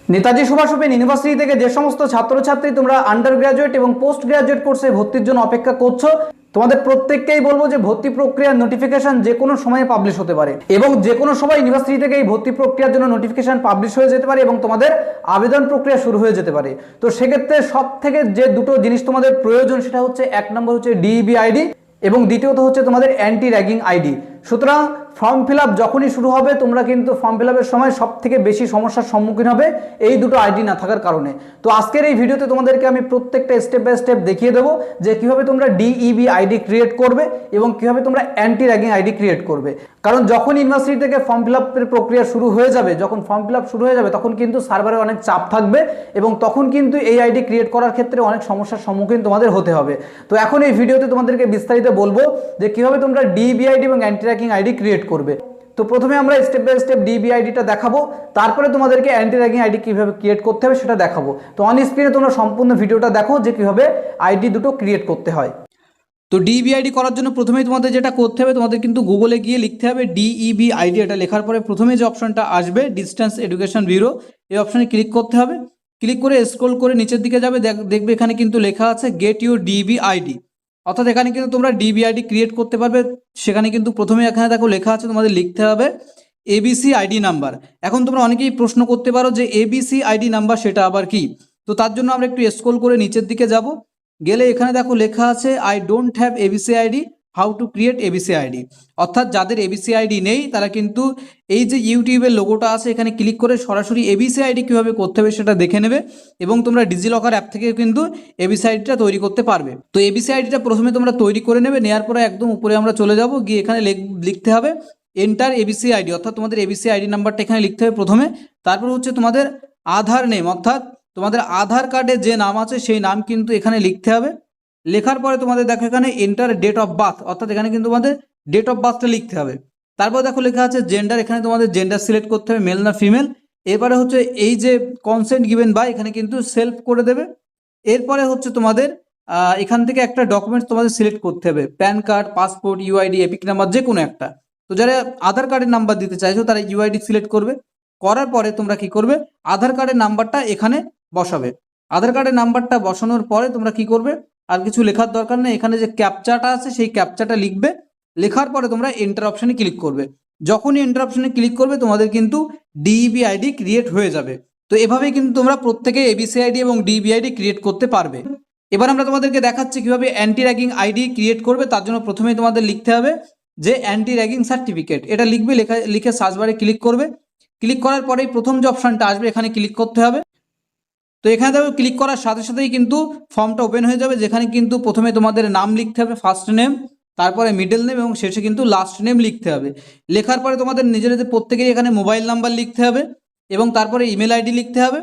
Netaji Subhash open university থেকে যে সমস্ত ছাত্রছাত্রী তোমরা আন্ডার গ্রাজুয়েট এবং পোস্ট গ্রাজুয়েট কোর্সে ভর্তির জন্য অপেক্ষা করছো, তোমাদের প্রত্যেককেই বলবো যে ভর্তি প্রক্রিয়ার নোটিফিকেশন যে কোনো সময়ে পাবলিশ হতে পারে এবং যে কোনো সময় ইউনিভার্সিটি থেকে এই ভর্তি প্রক্রিয়ার জন্য নোটিফিকেশন পাবলিশ হয়ে যেতে পারে এবং তোমাদের আবেদন প্রক্রিয়া শুরু হয়ে যেতে পারে। তো সেক্ষেত্রে সব থেকে যে দুটো জিনিস তোমাদের প্রয়োজন সেটা হচ্ছে, এক নম্বর হচ্ছে ডিইবি আইডি এবং দ্বিতীয়ত হচ্ছে তোমাদের অ্যান্টি র্যাগিং আইডি। সুতরাং ফর্ম ফিল আপ যখনই শুরু হবে তোমরা কিন্তু ফর্ম ফিল আপের সময় সব থেকে বেশি সমস্যার সম্মুখীন হবে এই দুটো আইডি না থাকার কারণে। তো আজকের এই ভিডিওতে তোমাদেরকে আমি প্রত্যেকটা স্টেপ বাই স্টেপ দেখিয়ে দেবো যে কিভাবে তোমরা ডিইবি আইডি ক্রিয়েট করবে এবং কিভাবে তোমরা অ্যান্টি র্যাগিং আইডি ক্রিয়েট করবে। কারণ যখন ইউনিভার্সিটি থেকে ফর্ম ফিল আপের প্রক্রিয়া শুরু হয়ে যাবে, যখন ফর্ম ফিল আপ শুরু হয়ে যাবে তখন কিন্তু সার্ভারে অনেক চাপ থাকবে এবং তখন কিন্তু এই আইডি ক্রিয়েট করার ক্ষেত্রে অনেক সমস্যার সম্মুখীন তোমাদের হতে হবে। তো এখন এই ভিডিওতে তোমাদেরকে বিস্তারিত বলবো যে কিভাবে তোমরা ডিইবি আইডি এবং অ্যান্টি র্যাগিং আইডি ক্রিয়েট করবে। তো প্রথমে আমরা স্টেপ বাই স্টেপ ডিবি আইডিটা দেখাবো, তারপরে তোমাদেরকে অ্যান্টি র্যাগিং আইডি কিভাবে ক্রিয়েট করতে হবে সেটা দেখাবো। তো অন স্ক্রিনে তোমরা সম্পূর্ণ ভিডিওটা দেখো যে কিভাবে আইডি দুটো ক্রিয়েট করতে হয়। তো ডিইবি আইডি করার জন্য প্রথমেই তোমাদের যেটা করতে হবে, তোমাদের কিন্তু গুগলে গিয়ে লিখতে হবে ডিইবি আইডি। এটা লেখার পরে প্রথমে যে অপশনটা আসবে ডিস্টেন্স এডুকেশন ব্যুরো, এই অপশনে ক্লিক করতে হবে। ক্লিক করে স্ক্রল করে নিচের দিকে যাবে, দেখবে এখানে কিন্তু লেখা আছে গেট ইউর ডিইবি আইডি, অর্থাৎ এখানে কিন্তু তোমরা ডিবি আইডি ক্রিয়েট করতে পারবে। সেখানে কিন্তু প্রথমে এখানে দেখো লেখা আছে তোমাদের লিখতে হবে এবিসি আইডি নাম্বার। এখন তোমরা অনেকেই প্রশ্ন করতে পারো যে এবিসি আইডি নাম্বার সেটা আবার কি। তো তার জন্য আমরা একটু স্ক্রল করে নিচের দিকে যাব, গেলে এখানে দেখো লেখা আছে I don't have ABC ID, how to create ABC ID. অর্থাৎ যাদের এবিসি আইডি নেই তারা কিন্তু এই যে ইউটিউবের লোগোটা আছে এখানে ক্লিক করে সরাসরি এবিসি আইডি কীভাবে করতে হবে সেটা দেখে নেবে এবং তোমরা ডিজিলকার অ্যাপ থেকে কিন্তু এবিসি আইডিটা তৈরি করতে পারবে। তো এবিসি আইডিটা প্রথমে তোমরা তৈরি করে নেবে, নেওয়ার পরে একদম উপরে আমরা চলে যাব, গিয়ে এখানে লিখতে হবে এন্টার এবিসি আইডি, অর্থাৎ তোমাদের এবিসি আইডি নাম্বারটা এখানে লিখতে হবে প্রথমে। তারপর হচ্ছে তোমাদের আধার নেম, অর্থাৎ তোমাদের আধার কার্ডে যে নাম আছে সেই নাম কিন্তু এখানে লিখতে হবে। লেখার পরে তোমাদের দেখো এখানে এন্টার ডেট অফ বার্থ, অর্থাৎ এখানে কিন্তু তোমাদের ডেট অফ বার্থটা লিখতে হবে। তারপর দেখো লেখা আছে জেন্ডার, এখানে তোমাদের জেন্ডার সিলেক্ট করতে হবে মেল না ফিমেল। এরপরে হচ্ছে এই যে কনসেন্ট গিভেন বাই, এখানে কিন্তু সেলফ করে দেবে। এরপরে হচ্ছে তোমাদের এখান থেকে একটা ডকুমেন্টস তোমাদের সিলেক্ট করতে হবে, pan card, passport, UID, epic number, যে কোনো একটা। তো যারা আধার কার্ডের নাম্বার দিতে চাইছো তারা ইউআইডি সিলেক্ট করবে। করার পরে তোমরা কি করবে, আধার কার্ডের নাম্বারটা এখানে বসাবে। আধার কার্ডের নাম্বারটা বসানোর পরে তোমরা কি করবে, আর কিছু লেখার দরকার নেই, এখানে যে ক্যাপচাটা আছে সেই ক্যাপচাটা লিখবে। লেখার পরে তোমরা এন্টার অপশানে ক্লিক করবে। যখনই এন্টার অপশানে ক্লিক করবে তোমাদের কিন্তু ডিইবি আইডি ক্রিয়েট হয়ে যাবে। তো এভাবেই কিন্তু তোমরা প্রত্যেকে এবিসি আইডি এবং ডিইবি আইডি ক্রিয়েট করতে পারবে। এবার আমরা তোমাদেরকে দেখাচ্ছি কিভাবে অ্যান্টি র্যাগিং আইডি ক্রিয়েট করবে। তার জন্য প্রথমেই তোমাদের লিখতে হবে যে অ্যান্টি র্যাগিং সার্টিফিকেট, এটা লিখবে, লিখে সার্চ বারে ক্লিক করবে। ক্লিক করার পরেই প্রথম যে অপশানটা আসবে এখানে ক্লিক করতে হবে। তো এখানে দেখো ক্লিক করার সাথে সাথেই কিন্তু ফর্মটা ওপেন হয়ে যাবে, যেখানে কিন্তু প্রথমে তোমাদের নাম লিখতে হবে, ফার্স্ট নেম, তারপরে মিডল নেম এবং শেষে কিন্তু লাস্ট নেম লিখতে হবে। লেখার পরে তোমাদের নিজেদের প্রত্যেকেই এখানে মোবাইল নাম্বার লিখতে হবে এবং তারপরে ইমেল আইডি লিখতে হবে।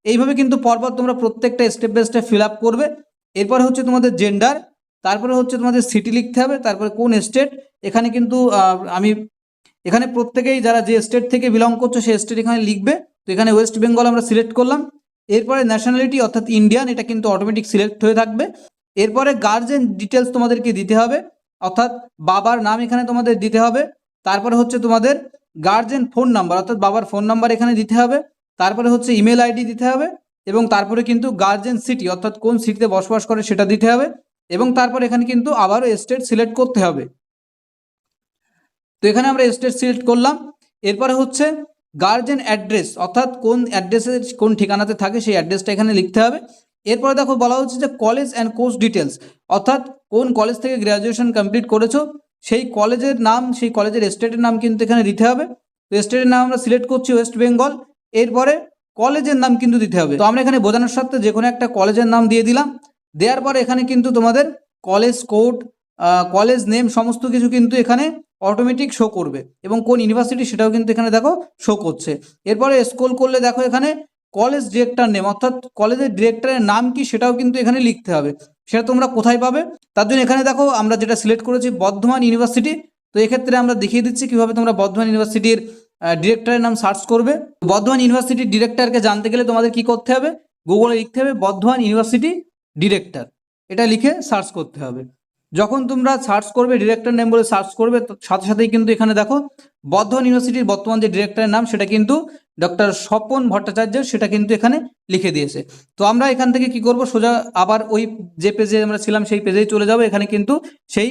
এইভাবে কিন্তু পরপর তোমরা প্রত্যেকটা step by step fill up করবে। এরপরে হচ্ছে তোমাদের জেন্ডার, তারপরে হচ্ছে তোমাদের সিটি লিখতে হবে, তারপরে কোন স্টেট। এখানে কিন্তু আমি এখানে প্রত্যেকেই যারা যে স্টেট থেকে বিলং করছো সেই স্টেট এখানে লিখবে। তো এখানে ওয়েস্ট বেঙ্গল আমরা সিলেক্ট করলাম। এরপরে ন্যাশনালিটি অর্থাৎ ইন্ডিয়ান, এটা কিন্তু অটোমেটিক সিলেক্ট হয়ে থাকবে। এরপরে গার্জেন ডিটেলস তোমাদেরকে দিতে হবে, অর্থাৎ বাবার নাম এখানে তোমাদের দিতে হবে। তারপরে হচ্ছে তোমাদের গার্জেন ফোন নাম্বার, অর্থাৎ বাবার ফোন নাম্বার এখানে দিতে হবে। তারপরে হচ্ছে ইমেল আইডি দিতে হবে এবং তারপরে কিন্তু গার্জেন সিটি, অর্থাৎ কোন সিটিতে বসবাস করে সেটা দিতে হবে এবং তারপর এখানে কিন্তু আবারও স্টেট সিলেক্ট করতে হবে। তো এখানে আমরা স্টেট সিলেক্ট করলাম। এরপরে হচ্ছে গার্জেন অ্যাড্রেস, অর্থাৎ কোন অ্যাড্রেসে কোন ঠিকানাতে থাকে সেই অ্যাড্রেসটা এখানে লিখতে হবে। এরপরে দেখো বলা হচ্ছে যে কলেজ অ্যান্ড কোর্স ডিটেলস, অর্থাৎ কোন কলেজ থেকে গ্র্যাজুয়েশন কমপ্লিট করেছো সেই কলেজের নাম, সেই কলেজের স্টেটের নাম কিন্তু এখানে দিতে হবে। তো স্টেটের নাম আমরা সিলেক্ট করছি ওয়েস্ট বেঙ্গল। এরপরে কলেজের নাম কিন্তু দিতে হবে। তো আমরা এখানে বোঝানোর সাথে যে কোনো একটা কলেজের নাম দিয়ে দিলাম। দেওয়ার পরে এখানে কিন্তু তোমাদের কলেজ কোড, কলেজ নেম সমস্ত কিছু কিন্তু এখানে অটোমেটিক শো করবে এবং কোন ইউনিভার্সিটি সেটাও কিন্তু এখানে দেখো শো করছে। এরপরে স্ক্রল করলে দেখো এখানে কলেজ ডিরেক্টর নেম, অর্থাৎ কলেজের ডিরেক্টরের নাম কি সেটাও কিন্তু এখানে লিখতে হবে। সেটা তোমরা কোথায় পাবে, তার জন্য এখানে দেখো আমরা যেটা সিলেক্ট করেছি বর্ধমান ইউনিভার্সিটি। তো এক্ষেত্রে আমরা দেখিয়ে দিচ্ছি কিভাবে তোমরা বর্ধমান ইউনিভার্সিটির ডিরেক্টরের নাম সার্চ করবে। বর্ধমান ইউনিভার্সিটির ডিরেক্টরকে জানতে গেলে তোমাদের কি করতে হবে, গুগলে লিখতে হবে বর্ধমান ইউনিভার্সিটি ডিরেক্টর, এটা লিখে সার্চ করতে হবে। যখন তোমরা সার্চ করবে ডিরেক্টর নেম বলে সার্চ করবে, সাথে সাথেই কিন্তু এখানে দেখো বর্ধমান ইউনিভার্সিটির বর্তমান যে ডিরেক্টরের নাম সেটা কিন্তু ডক্টর স্বপন ভট্টাচার্য সেটা কিন্তু এখানে লিখে দিয়েছে। তো আমরা এখান থেকে কি করব, সোজা আবার ওই যে পেজে আমরা ছিলাম সেই পেজেই চলে যাব। এখানে কিন্তু সেই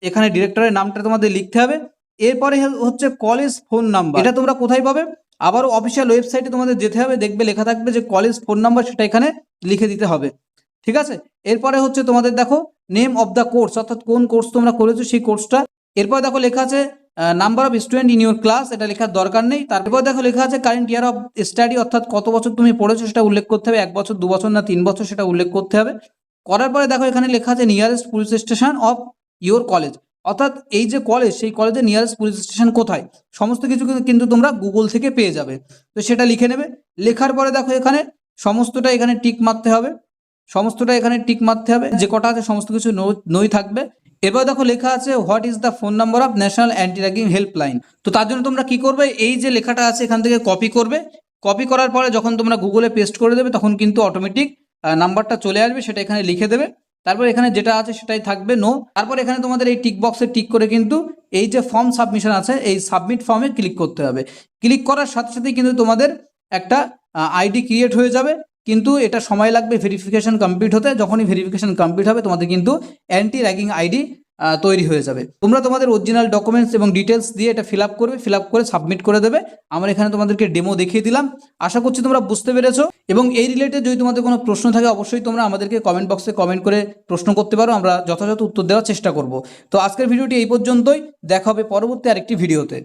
এখানে ডিরেক্টরের নামটা তোমাদের লিখতে হবে। এরপরে হচ্ছে কলেজ ফোন নাম্বার, এটা তোমরা কোথায় পাবে, আবারও অফিসিয়াল ওয়েবসাইটে তোমাদের যেতে হবে, দেখবে লেখা থাকবে যে কলেজ ফোন নাম্বার, সেটা এখানে লিখে দিতে হবে। ঠিক আছে, এরপরে হচ্ছে তোমাদের দেখো নেম অফ দ্য কোর্স, অর্থাৎ কোন কোর্স তোমরা করেছো সেই কোর্সটা। এরপর দেখো লেখা আছে number of student in your class, এটা লেখার দরকার নেই। তারপর দেখো লেখা আছে কারেন্ট ইয়ার অফ স্টাডি, অর্থাৎ কত বছর তুমি পড়েছো সেটা উল্লেখ করতে হবে, 1 বছর 2 বছর না 3 বছর সেটা উল্লেখ করতে হবে। করার পরে দেখো এখানে লেখা আছে nearest police station of your college, অর্থাৎ এই যে কলেজ সেই কলেজের নিয়ারেস্ট পুলিশ স্টেশন কোথায়, সমস্ত কিছু কিন্তু তোমরা গুগল থেকে পেয়ে যাবে। তো সেটা লিখে নেবে। লেখার পরে দেখো এখানে সমস্তটা এখানে টিক মারতে হবে, সমস্তটা এখানে টিক মারতে হবে, যে কটা আছে সমস্ত কিছু নই থাকবে। এবার দেখো লেখা আছে what is the phone number of national anti ragging helpline. তো তার জন্য তোমরা কি করবে, এই যে লেখাটা আছে এখান থেকে কপি করবে। কপি করার পরে যখন তোমরা গুগলে পেস্ট করে দেবে তখন কিন্তু অটোমেটিক নাম্বারটা চলে আসবে, সেটা এখানে লিখে দেবে। তারপর এখানে যেটা আছে সেটাই থাকবে নো। তারপর এখানে তোমাদের এই টিক বক্সে টিক করে কিন্তু এই যে ফর্ম সাবমিশন আছে এই সাবমিট ফর্মে ক্লিক করতে হবে। ক্লিক করার সাথে সাথেই কিন্তু তোমাদের একটা আইডি ক্রিয়েট হয়ে যাবে, কিন্তু এটা সময় লাগবে ভেরিফিকেশন কমপ্লিট হতে। যখনই ভেরিফিকেশন কমপ্লিট হবে তোমাদের কিন্তু অ্যান্টি র্যাগিং আইডি তৈরি হয়ে যাবে। তোমরা তোমাদের অরিজিনাল ডকুমেন্টস এবং ডিটেলস দিয়ে এটা ফিল আপ করবে, ফিল আপ করে সাবমিট করে দেবে। আমরা এখানে তোমাদেরকে ডেমো দেখিয়ে দিলাম, আশা করছি তোমরা বুঝতে পেরেছো। এবং এই রিলেটেড যদি তোমাদের কোনো প্রশ্ন থাকে অবশ্যই তোমরা আমাদেরকে কমেন্ট বক্সে কমেন্ট করে প্রশ্ন করতে পারো, আমরা যথাযথ উত্তর দেওয়ার চেষ্টা করব। তো আজকের ভিডিওটি এই পর্যন্তই, দেখা হবে পরবর্তী আরেকটি ভিডিওতে।